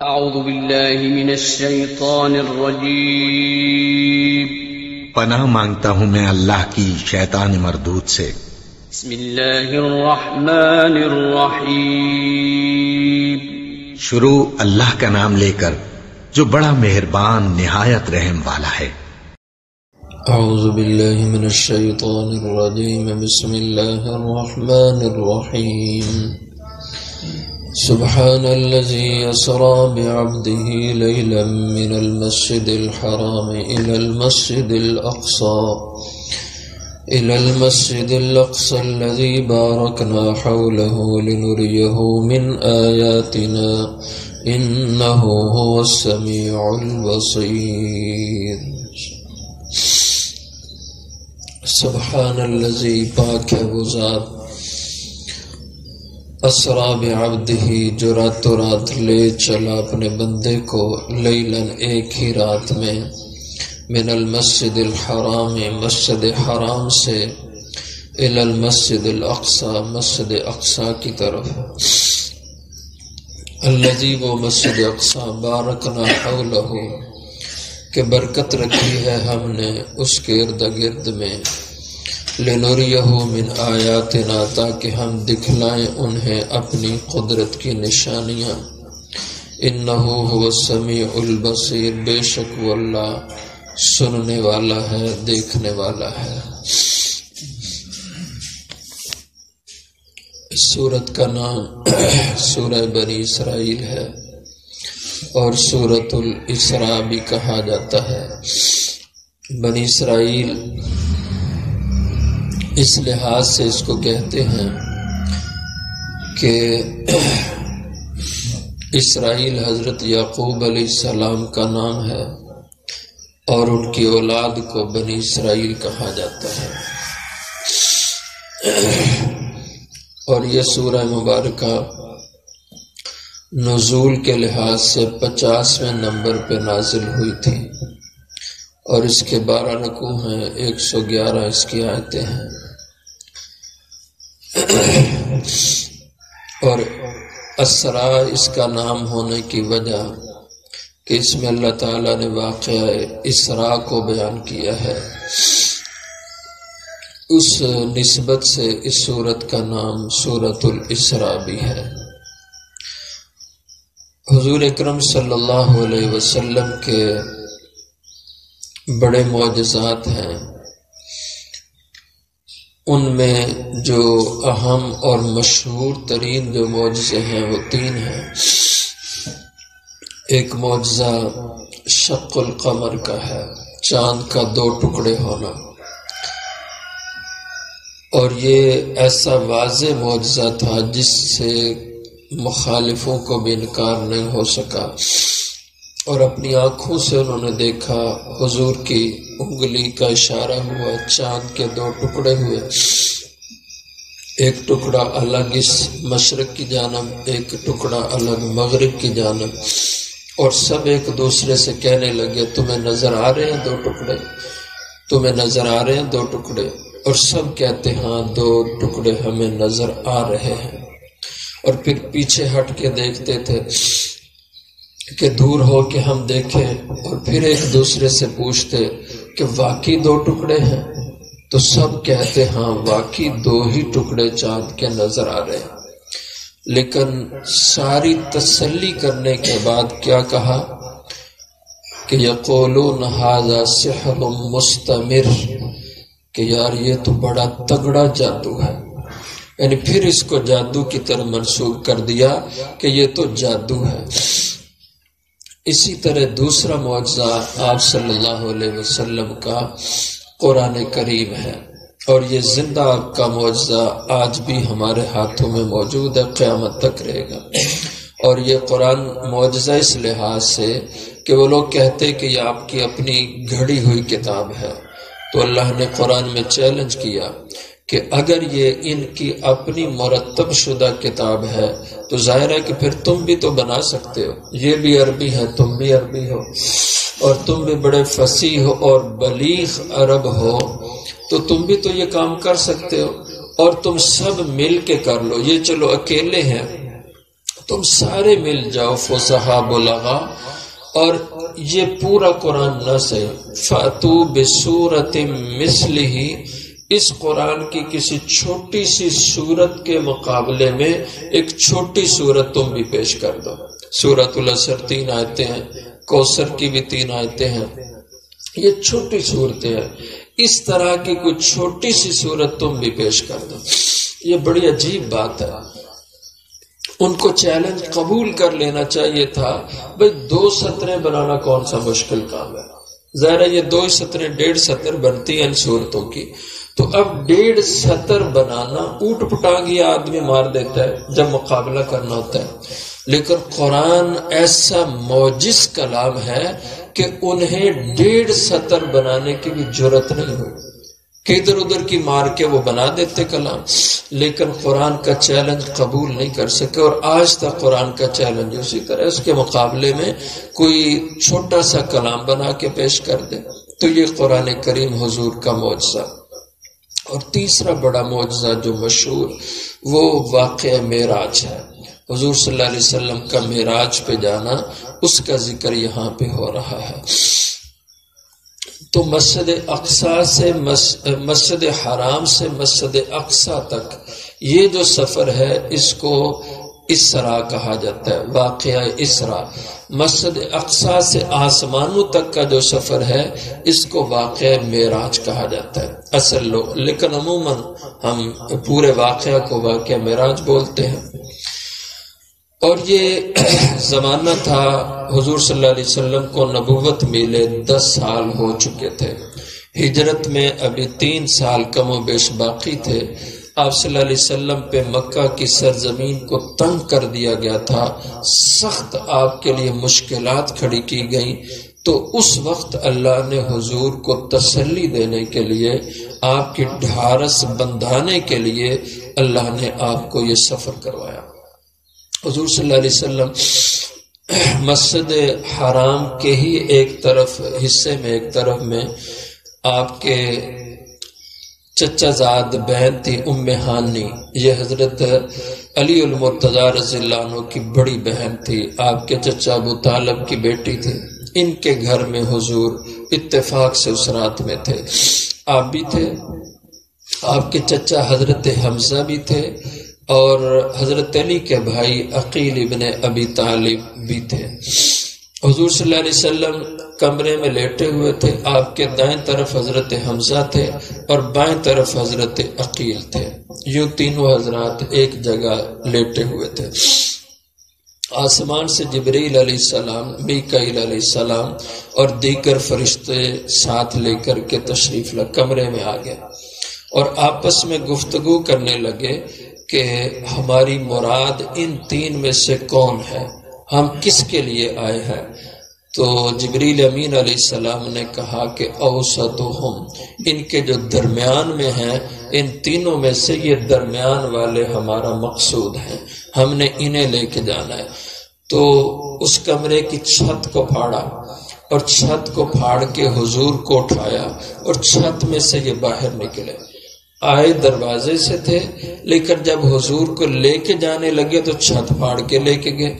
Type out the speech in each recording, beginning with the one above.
اعوذ باللہ من الشیطان الرجیم پناہ مانگتا ہوں میں اللہ کی شیطان مردود سے۔ بسم اللہ الرحمن الرحیم شروع اللہ کا نام لے کر جو بڑا مہربان نہایت رحم والا ہے۔ اعوذ باللہ من الشیطان الرجیم بسم اللہ الرحمن الرحیم سبحان الذي أسرى بعبده ليلا من المسجد الحرام إلى المسجد الأقصى الذي باركنا حوله لنريه من آياتنا إنه هو السميع البصير۔ سبحان الذي پاک ہے وہ ذات اسرا بعبدہ جو راتوں رات لے چلا اپنے بندے کو لیلاً ایک ہی رات میں من المسجد الحرام مسجد حرام سے الی المسجد الاقصی مسجد اقصی کی طرف الذی وہ مسجد اقصی بارکنا حولہ کہ برکت رکھی ہے ہم نے اس کے ارد گرد میں لنریہ من آیاتنا تاکہ ہم دکھلائیں انہیں اپنی قدرت کی نشانیاں انہ هو السمیع البصیر بے شک وہ اللہ سننے والا ہے دیکھنے والا ہے۔ اس سورت کا نام سورہ بنی اسرائیل ہے اور سورۃ الاسراء بھی کہا جاتا ہے۔ بنی اسرائیل اس لحاظ سے اس کو کہتے ہیں کہ اسرائیل حضرت یعقوب علیہ السلام کا نام ہے اور ان کی اولاد کو بنی اسرائیل کہا جاتا ہے۔ اور یہ سورہ مبارکہ نزول کے لحاظ سے 50ویں نمبر پہ نازل ہوئی تھی اور اس کے 12 رکوع ہیں، 111 اس کی آیتیں ہیں۔ اور اسرا اس کا نام ہونے کی وجہ کہ اس میں اللہ تعالیٰ نے واقعہ اسراء کو بیان کیا ہے، اس نسبت سے اس سورت کا نام سورۃ الاسراء بھی ہے۔ حضور اکرم صلی اللہ علیہ وسلم کے بڑے معجزات ہیں، ان میں جو اہم اور مشہور ترین جو معجزے ہیں وہ 3 ہیں۔ ایک معجزہ شق القمر کا ہے، چاند کا 2 ٹکڑے ہونا، اور یہ ایسا واضح معجزہ تھا جس سے مخالفوں کو بھی انکار نہیں ہو سکا، اور اپنی آنکھوں سے انہوں نے دیکھا حضور کی انگلی کا اشارہ ہوا، چاند کے 2 ٹکڑے ہوئے، ایک ٹکڑا الگ اس مشرق کی جانب، ایک ٹکڑا الگ مغرب کی جانب، اور سب ایک دوسرے سے کہنے لگے تمہیں نظر آ رہے ہیں 2 ٹکڑے، تمہیں نظر آ رہے ہیں 2 ٹکڑے، اور سب کہتے ہاں 2 ٹکڑے ہمیں نظر آ رہے ہیں، اور پھر پیچھے ہٹ کے دیکھتے تھے کہ دور ہو کے ہم دیکھیں، اور پھر ایک دوسرے سے پوچھتے کہ واقعی 2 ٹکڑے ہیں، تو سب کہتے ہاں واقعی 2 ہی ٹکڑے چاند کے نظر آ رہے ہیں۔ لیکن ساری تسلی کرنے کے بعد کیا کہا کہ یقولون ھذا سحر مستمر، کہ یار یہ تو بڑا تگڑا جادو ہے، یعنی پھر اس کو جادو کی طرح منسوب کر دیا کہ یہ تو جادو ہے۔ اسی طرح دوسرا معجزہ آپ صلی اللہ علیہ وسلم کا قرآن کریم ہے، اور یہ زندہ آپ کا معجزہ آج بھی ہمارے ہاتھوں میں موجود ہے، قیامت تک رہے گا۔ اور یہ قرآن معجزہ اس لحاظ سے کہ وہ لوگ کہتے کہ یہ آپ کی اپنی گھڑی ہوئی کتاب ہے، تو اللہ نے قرآن میں چیلنج کیا کہ اگر یہ ان کی اپنی مرتب شدہ کتاب ہے تو ظاہر ہے کہ پھر تم بھی تو بنا سکتے ہو، یہ بھی عربی ہے، تم بھی عربی ہو، اور تم بھی بڑے فصیح اور بلیغ عرب ہو، تو تم بھی تو یہ کام کر سکتے ہو، اور تم سب مل کے کر لو، یہ چلو اکیلے ہیں تو تم سارے مل جاؤ فصحا بلغا، اور یہ پورا قرآن نہ صحیح، فَأْتُوا بِسُورَةٍ مِثْلِهِ، اس قرآن کی کسی چھوٹی سی سورت کے مقابلے میں ایک چھوٹی سورت تم بھی پیش کر دو۔ سورۃ العصر 3 آیتیں ہیں، کوثر کی بھی 3 آیتیں ہیں، یہ چھوٹی صورتیں ہیں، اس طرح کی کوئی چھوٹی سی صورت تم بھی پیش کر دو۔ یہ بڑی عجیب بات ہے، ان کو چیلنج قبول کر لینا چاہیے تھا۔ بھئی 2 سطریں بنانا کون سا مشکل کام ہے، ظاہر ہے یہ 2 سطریں 1.5 سطر بنتی ہیں ان صورتوں کی، تو اب 1.5 سطر بنانا اوٹ پٹانگی آدمی مار دیتا ہے جب مقابلہ کرنا ہوتا ہے، لیکن قرآن ایسا معجز کلام ہے کہ انہیں 1.5 سطر بنانے کی بھی جرت نہیں ہوئی کہ ادھر ادھر کی مار کے وہ بنا دیتے کلام، لیکن قرآن کا چیلنج قبول نہیں کر سکے، اور آج تک قرآن کا چیلنج اسی طرح اس کے مقابلے میں کوئی چھوٹا سا کلام بنا کے پیش کر دے۔ تو یہ قرآن کریم حضور کا معجزہ۔ اور تیسرا بڑا معجزہ جو مشہور وہ واقعہ معراج ہے، حضور صلی اللہ علیہ وسلم کا معراج پہ جانا، اس کا ذکر یہاں پہ ہو رہا ہے۔ تو مسجد اقصیٰ سے مسجد حرام سے مسجد اقصیٰ تک یہ جو سفر ہے اس کو اسرا کہا جاتا ہے، واقعہ اسرا۔ مسجد اقصیٰ سے آسمانوں تک کا جو سفر ہے اس کو واقعہ معراج کہا جاتا ہے اصل لوگ، لیکن عموماً ہم پورے واقعہ کو واقعہ معراج بولتے ہیں۔ اور یہ زمانہ تھا حضور صلی اللہ علیہ وسلم کو نبوت ملے 10 سال ہو چکے تھے، ہجرت میں ابھی 3 سال کم و بیش باقی تھے۔ آپ صلی اللہ علیہ وسلم پہ مکہ کی سرزمین کو تنگ کر دیا گیا تھا، سخت آپ کے لیے مشکلات کھڑی کی گئیں، تو اس وقت اللہ نے حضور کو تسلی دینے کے لیے، آپ کی ڈھارس بندھانے کے لیے اللہ نے آپ کو یہ سفر کروایا۔ حضور صلی اللہ علیہ وسلم مسجد حرام کے ہی ایک طرف حصے میں، ایک طرف میں آپ کے چچا زاد بہن تھی ام ہانی، یہ حضرت علی المرتضیٰ رضی اللہ عنہ کی بڑی بہن تھی، آپ کے چچا ابو طالب کی بیٹی تھی۔ ان کے گھر میں حضور اتفاق سے اس رات میں تھے، آپ بھی تھے، آپ کے چچا حضرت حمزہ بھی تھے، اور حضرت علی کے بھائی عقیل ابن ابی طالب بھی تھے۔ حضور صلی اللہ علیہ وسلم کمرے میں لیٹے ہوئے تھے، آپ کے دائیں طرف حضرت حمزہ تھے اور بائیں طرف حضرت عقیل تھے، یوں تینوں حضرات ایک جگہ لیٹے ہوئے تھے۔ آسمان سے جبریل علیہ السلام، میکائیل علیہ السلام اور دیگر فرشتے ساتھ لے کر کے تشریف کمرے میں آ گئے، اور آپس میں گفتگو کرنے لگے کہ ہماری مراد ان 3 میں سے کون ہے، ہم کس کے لیے آئے ہیں؟ تو جبریل امین علیہ السلام نے کہا کہ اوسطہم، ان کے جو درمیان میں ہیں، ان تینوں میں سے یہ درمیان والے ہمارا مقصود ہیں، ہم نے انہیں لے کے جانا ہے۔ تو اس کمرے کی چھت کو پھاڑا، اور چھت کو پھاڑ کے حضور کو اٹھایا، اور چھت میں سے یہ باہر نکلے۔ آئے دروازے سے تھے، لیکن جب حضور کو لے کے جانے لگے تو چھت پھاڑ کے لے کے گئے۔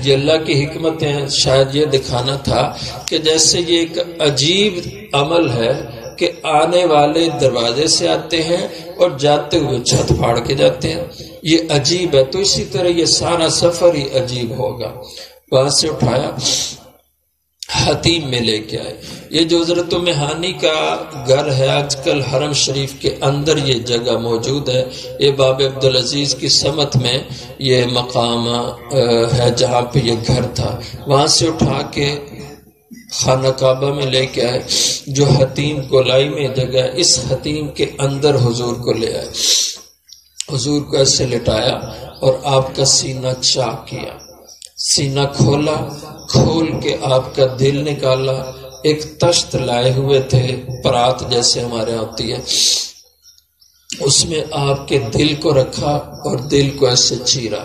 یہ اللہ کی حکمت ہے، شاید یہ دکھانا تھا کہ جیسے یہ ایک عجیب عمل ہے کہ آنے والے دروازے سے آتے ہیں اور جاتے ہوئے چھت پھاڑ کے جاتے ہیں، یہ عجیب ہے، تو اسی طرح یہ سارا سفر ہی عجیب ہوگا۔ وہاں سے اٹھایا، حتیم میں لے کے آئے۔ یہ جو حضرت ام ہانی کا گھر ہے، آج کل حرم شریف کے اندر یہ جگہ موجود ہے، یہ باب عبدالعزیز کی سمت میں یہ مقام ہے جہاں پہ یہ گھر تھا۔ وہاں سے اٹھا کے خانہ کعبہ میں لے کے آئے، جو حتیم گولائی میں جگہ ہے، اس حتیم کے اندر حضور کو لے آئے۔ حضور کو ایسے لٹایا اور آپ کا سینہ چاک کیا، سینہ کھولا، کھول کے آپ کا دل نکالا۔ ایک تشت لائے ہوئے تھے، پرات جیسے ہمارے ہوتی ہے، اس میں آپ کے دل کو رکھا اور دل کو ایسے چیرا،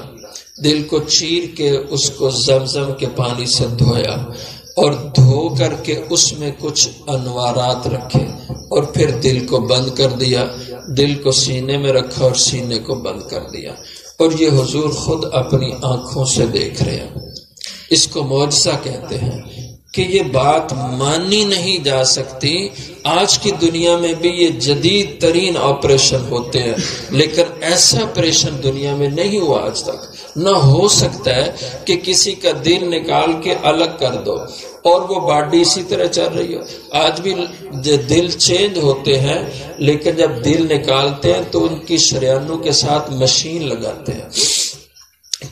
دل کو چیر کے اس کو زمزم کے پانی سے دھویا، اور دھو کر کے اس میں کچھ انوارات رکھے، اور پھر دل کو بند کر دیا، دل کو سینے میں رکھا اور سینے کو بند کر دیا، اور یہ حضور خود اپنی آنکھوں سے دیکھ رہے ہیں۔ اس کو معجزہ کہتے ہیں کہ یہ بات مانی نہیں جا سکتی۔ آج کی دنیا میں بھی یہ جدید ترین آپریشن ہوتے ہیں، لیکن ایسا آپریشن دنیا میں نہیں ہوا آج تک۔ نہ ہو سکتا ہے کہ کسی کا دل نکال کے الگ کر دو اور وہ باڈی اسی طرح چل رہی ہو۔ آج بھی دل چینج ہوتے ہیں، لیکن جب دل نکالتے ہیں تو ان کی شریانوں کے ساتھ مشین لگاتے ہیں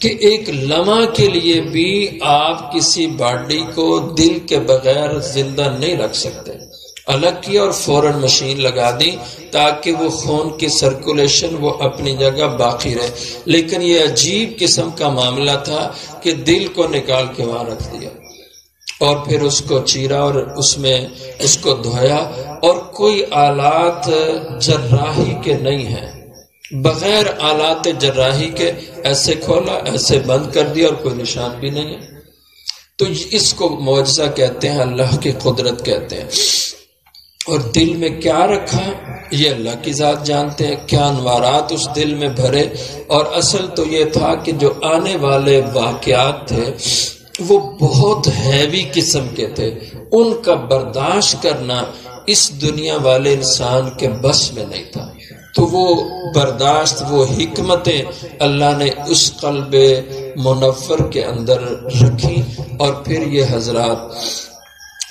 کہ ایک لمحہ کے لیے بھی آپ کسی باڈی کو دل کے بغیر زندہ نہیں رکھ سکتے۔ الگ کیا اور فوراً مشین لگا دی تاکہ وہ خون کی سرکولیشن وہ اپنی جگہ باقی رہے۔ لیکن یہ عجیب قسم کا معاملہ تھا کہ دل کو نکال کے وہاں رکھ دیا اور پھر اس کو چیرا اور اس میں اس کو دھویا، اور کوئی آلات جراحی کے نہیں ہیں، بغیر آلات جراحی کے ایسے کھولا، ایسے بند کر دیا اور کوئی نشان بھی نہیں ہے۔ تو اس کو معجزہ کہتے ہیں، اللہ کی قدرت کہتے ہیں۔ اور دل میں کیا رکھا یہ اللہ کی ذات جانتے ہیں، کیا انوارات اس دل میں بھرے۔ اور اصل تو یہ تھا کہ جو آنے والے واقعات تھے وہ بہت ہیوی قسم کے تھے، ان کا برداشت کرنا اس دنیا والے انسان کے بس میں نہیں تھا۔ تو وہ برداشت، وہ حکمتیں اللہ نے اس قلب منور کے اندر رکھی، اور پھر یہ حضرات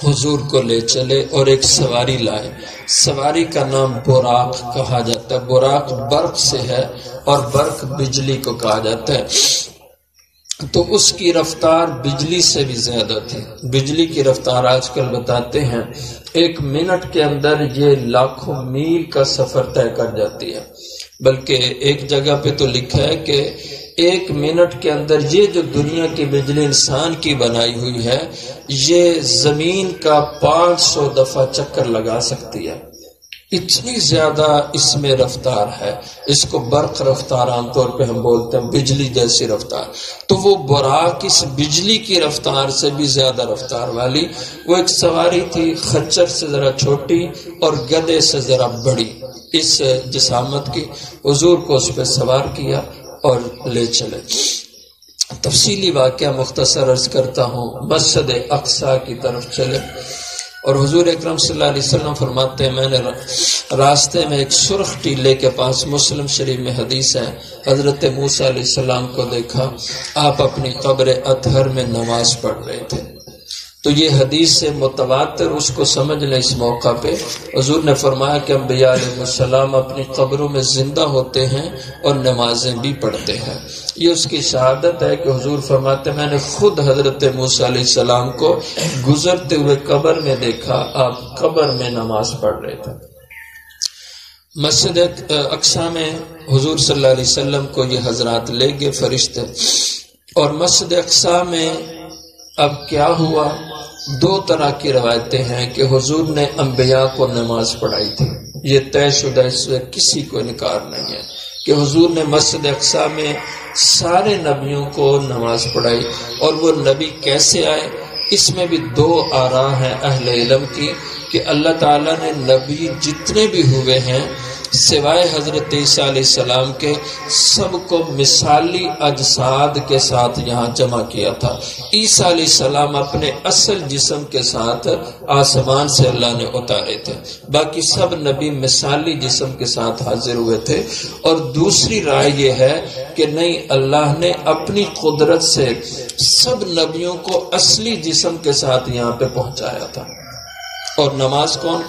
حضور کو لے چلے اور ایک سواری لائے۔ سواری کا نام براق کہا جاتا ہے۔ براق برق سے ہے اور برق بجلی کو کہا جاتا ہے، تو اس کی رفتار بجلی سے بھی زیادہ تھی۔ بجلی کی رفتار آج کل بتاتے ہیں 1 منٹ کے اندر یہ لاکھوں میل کا سفر طے کر جاتی ہے۔ بلکہ ایک جگہ پہ تو لکھا ہے کہ 1 منٹ کے اندر یہ جو دنیا کی بجلی انسان کی بنائی ہوئی ہے، یہ زمین کا 500 دفعہ چکر لگا سکتی ہے۔ اتنی زیادہ اس میں رفتار ہے، اس کو برق رفتار عام طور پہ ہم بولتے ہیں، بجلی جیسی رفتار۔ تو وہ براق اس بجلی کی رفتار سے بھی زیادہ رفتار والی وہ ایک سواری تھی، خچر سے ذرا چھوٹی اور گدھے سے ذرا بڑی اس جسامت کی۔ حضور کو اس پہ سوار کیا اور لے چلے۔ تفصیلی واقعہ مختصر عرض کرتا ہوں۔ مسجد اقصی کی طرف چلے اور حضور اکرم صلی اللہ علیہ وسلم فرماتے ہیں، میں نے راستے میں ایک سرخ ٹیلے کے پاس، مسلم شریف میں حدیث ہے، حضرت موسیٰ علیہ السلام کو دیکھا، آپ اپنی قبر اطہر میں نماز پڑھ رہے تھے۔ تو یہ حدیث سے متواتر، اس کو سمجھ لیں۔ اس موقع پہ حضور نے فرمایا کہ انبیاء علیہ السلام اپنی قبروں میں زندہ ہوتے ہیں اور نمازیں بھی پڑھتے ہیں۔ یہ اس کی شہادت ہے کہ حضور فرماتے ہیں، میں نے خود حضرت موسیٰ علیہ السلام کو گزرتے ہوئے قبر میں دیکھا، آپ قبر میں نماز پڑھ رہے تھے۔ مسجد اقصی میں حضور صلی اللہ علیہ وسلم کو یہ حضرات لے گئے فرشتے، اور مسجد اقصی میں اب کیا ہوا؟ 2 طرح کی روایتیں ہیں کہ حضور نے انبیاء کو نماز پڑھائی تھی، یہ طے شدہ، اس سے کسی کو انکار نہیں ہے کہ حضور نے مسجد اقصی میں سارے نبیوں کو نماز پڑھائی۔ اور وہ نبی کیسے آئے، اس میں بھی 2 آراء ہیں اہل علم کی کہ اللہ تعالیٰ نے نبی جتنے بھی ہوئے ہیں سوائے حضرت عیسیٰ علیہ السلام کے، سب کو مثالی اجساد کے ساتھ یہاں جمع کیا تھا۔ عیسیٰ علیہ السلام اپنے اصل جسم کے ساتھ آسمان سے اللہ نے اتارے تھے، باقی سب نبی مثالی جسم کے ساتھ حاضر ہوئے تھے۔ اور دوسری رائے یہ ہے کہ نہیں، اللہ نے اپنی قدرت سے سب نبیوں کو اصلی جسم کے ساتھ یہاں پہ پہنچایا تھا۔ اور نماز کون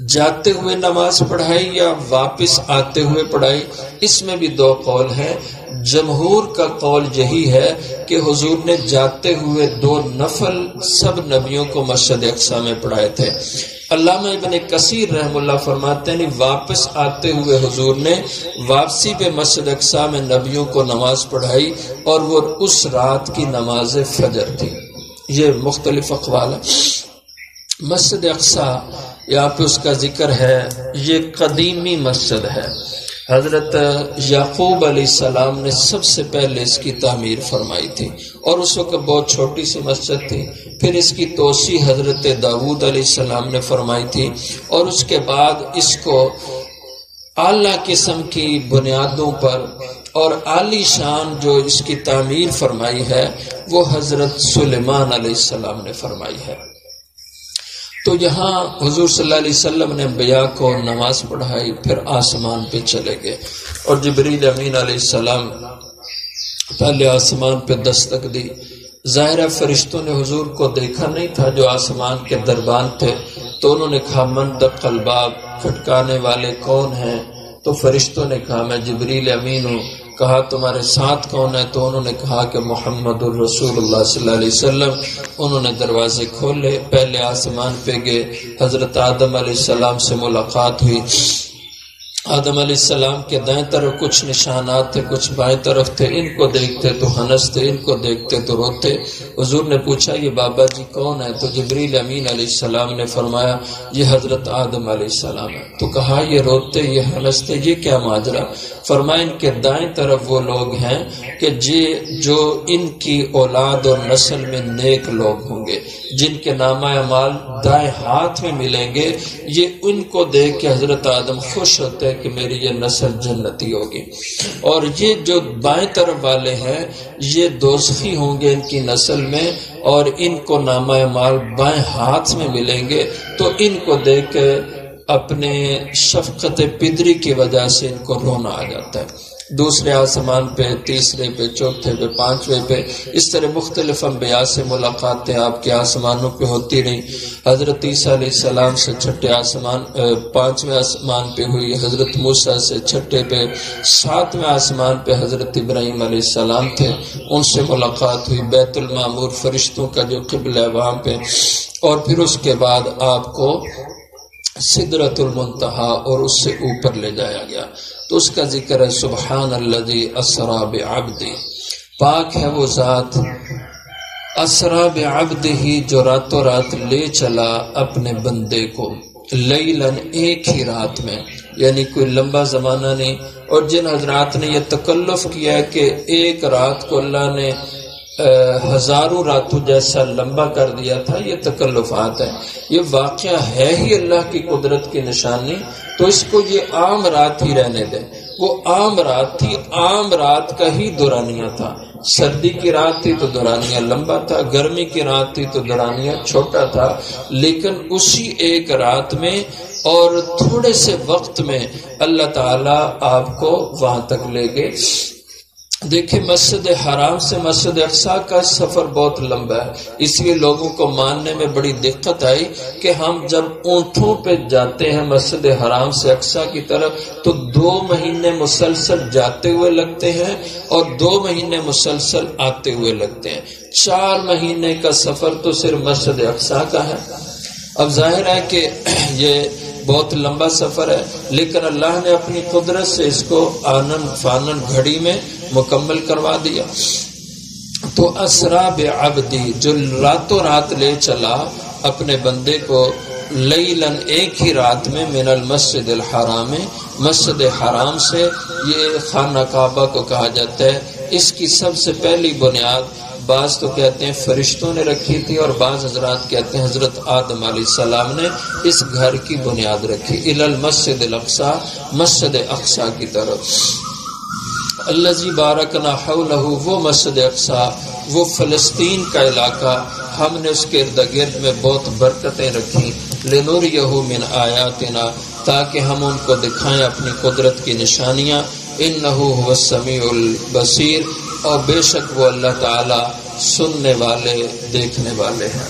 جاتے ہوئے نماز پڑھائی یا واپس آتے ہوئے پڑھائی، اس میں بھی 2 قول ہیں۔ جمہور کا قول یہی ہے کہ حضور نے جاتے ہوئے 2 نفل سب نبیوں کو مسجد اقصی میں پڑھائے تھے۔ علامہ ابن کثیر رحم اللہ فرماتے ہیں واپس آتے ہوئے حضور نے واپسی پہ مسجد اقصی میں نبیوں کو نماز پڑھائی، اور وہ اس رات کی نماز فجر تھی۔ یہ مختلف اقوال ہیں۔ مسجد اقصی یہاں پہ اس کا ذکر ہے، یہ قدیمی مسجد ہے۔ حضرت یعقوب علیہ السلام نے سب سے پہلے اس کی تعمیر فرمائی تھی، اور اس وقت بہت چھوٹی سی مسجد تھی۔ پھر اس کی توسیع حضرت داؤد علیہ السلام نے فرمائی تھی، اور اس کے بعد اس کو اعلیٰ قسم کی بنیادوں پر اور عالی شان جو اس کی تعمیر فرمائی ہے وہ حضرت سلیمان علیہ السلام نے فرمائی ہے۔ تو یہاں حضور صلی اللہ علیہ وسلم نے انبیاء کو نماز پڑھائی، پھر آسمان پہ چلے گئے، اور جبریل امین علیہ السلام پہلے آسمان پہ دستک دی۔ ظاہر فرشتوں نے حضور کو دیکھا نہیں تھا جو آسمان کے دربان تھے، تو انہوں نے کہا من دق الباب، کھٹکانے والے کون ہیں؟ تو فرشتوں نے کہا میں جبریل امین ہوں۔ کہا تمہارے ساتھ کون ہے؟ تو انہوں نے کہا کہ محمد الرسول اللہ صلی اللہ علیہ وسلم۔ انہوں نے دروازے کھولے، پہلے آسمان پہ گئے، حضرت آدم علیہ السلام سے ملاقات ہوئی۔ آدم علیہ السلام کے دائیں طرف کچھ نشانات تھے، کچھ بائیں طرف تھے، ان کو دیکھتے تو ہنستے، ان کو دیکھتے تو روتے۔ حضور نے پوچھا یہ بابا جی کون ہے؟ تو جبریل امین علیہ السلام نے فرمایا یہ حضرت آدم علیہ السلام ہے۔ تو کہا یہ روتے، یہ ہنستے، یہ کیا ماجرا؟ فرمایا ان کے دائیں طرف وہ لوگ ہیں کہ جو ان کی اولاد اور نسل میں نیک لوگ ہوں گے، جن کے نامہ اعمال دائیں ہاتھ میں ملیں گے، یہ ان کو دیکھ کے حضرت آدم خوش ہوتے کہ میری یہ نسل جنتی ہوگی، اور یہ جو بائیں طرف والے ہیں یہ دوزخی ہوں گے ان کی نسل میں، اور ان کو نامہ اعمال بائیں ہاتھ میں ملیں گے، تو ان کو دیکھ کے اپنے شفقت پدری کی وجہ سے ان کو رونا آ جاتا ہے۔ دوسرے آسمان پہ، تیسرے پہ، چوتھے پہ، پانچویں پہ، اس طرح مختلف انبیاء سے ملاقاتیں آپ کے آسمانوں پہ ہوتی رہیں۔ حضرت عیسیٰ علیہ السلام سے پانچویں آسمان پہ ہوئی، حضرت موسیٰ سے چھٹے پہ، ساتویں آسمان پہ حضرت ابراہیم علیہ السلام تھے، ان سے ملاقات ہوئی۔ بیت المعمور فرشتوں کا جو قبلہ ہے وہاں پہ، اور پھر اس کے بعد آپ کو سدرۃ المنتہا اور اس سے اوپر لے جایا گیا، تو اس کا ذکر ہے سبحان الذی اسری بعبدہ، پاک ہے وہ ذات اسری بعبدہ جو راتوں رات لے چلا اپنے بندے کو، لیلاً ایک ہی رات میں، یعنی کوئی لمبا زمانہ نہیں۔ اور جن حضرات نے یہ تکلف کیا ہے کہ ایک رات کو اللہ نے ہزاروں راتوں جیسا لمبا کر دیا تھا، یہ تکلفات ہے، یہ واقعہ ہے ہی اللہ کی قدرت کی نشانی، تو اس کو یہ عام رات ہی رہنے دیں۔ وہ عام رات تھی، عام رات کا ہی دورانیہ تھا۔ سردی کی رات تھی تو دورانیہ لمبا تھا، گرمی کی رات تھی تو دورانیہ چھوٹا تھا، لیکن اسی ایک رات میں اور تھوڑے سے وقت میں اللہ تعالیٰ آپ کو وہاں تک لے گئے۔ دیکھیں مسجد حرام سے مسجد اقصیٰ کا سفر بہت لمبا ہے، اس لیے لوگوں کو ماننے میں بڑی دقت آئی کہ ہم جب اونٹوں پہ جاتے ہیں مسجد حرام سے اقصیٰ کی طرف تو 2 مہینے مسلسل جاتے ہوئے لگتے ہیں اور 2 مہینے مسلسل آتے ہوئے لگتے ہیں، 4 مہینے کا سفر تو صرف مسجد اقصیٰ کا ہے۔ اب ظاہر ہے کہ یہ بہت لمبا سفر ہے، لیکن اللہ نے اپنی قدرت سے اس کو آنن فانن گھڑی میں مکمل کروا دیا۔ تو اسرا بعبدی جو راتوں رات لے چلا اپنے بندے کو، لیلاً ایک ہی رات میں، من المسجد الحرام، مسجد حرام سے، یہ خانہ کعبہ کو کہا جاتا ہے۔ اس کی سب سے پہلی بنیاد بعض تو کہتے ہیں فرشتوں نے رکھی تھی، اور بعض حضرات کہتے ہیں حضرت آدم علیہ السلام نے اس گھر کی بنیاد رکھی، الی المسجد الاقصی، مسجد اقصی کی طرف۔ الذی بارکنا حولہ، وہ مسجد اقصی، وہ فلسطین کا علاقہ، ہم نے اس کے ارد گرد میں بہت برکتیں رکھی، لنوریہ من آیاتنا، تاکہ ہم ان کو دکھائیں اپنی قدرت کی نشانیاں، انہ هو السمیع البصیر، اور بے شک وہ اللہ تعالی سننے والے دیکھنے والے ہیں۔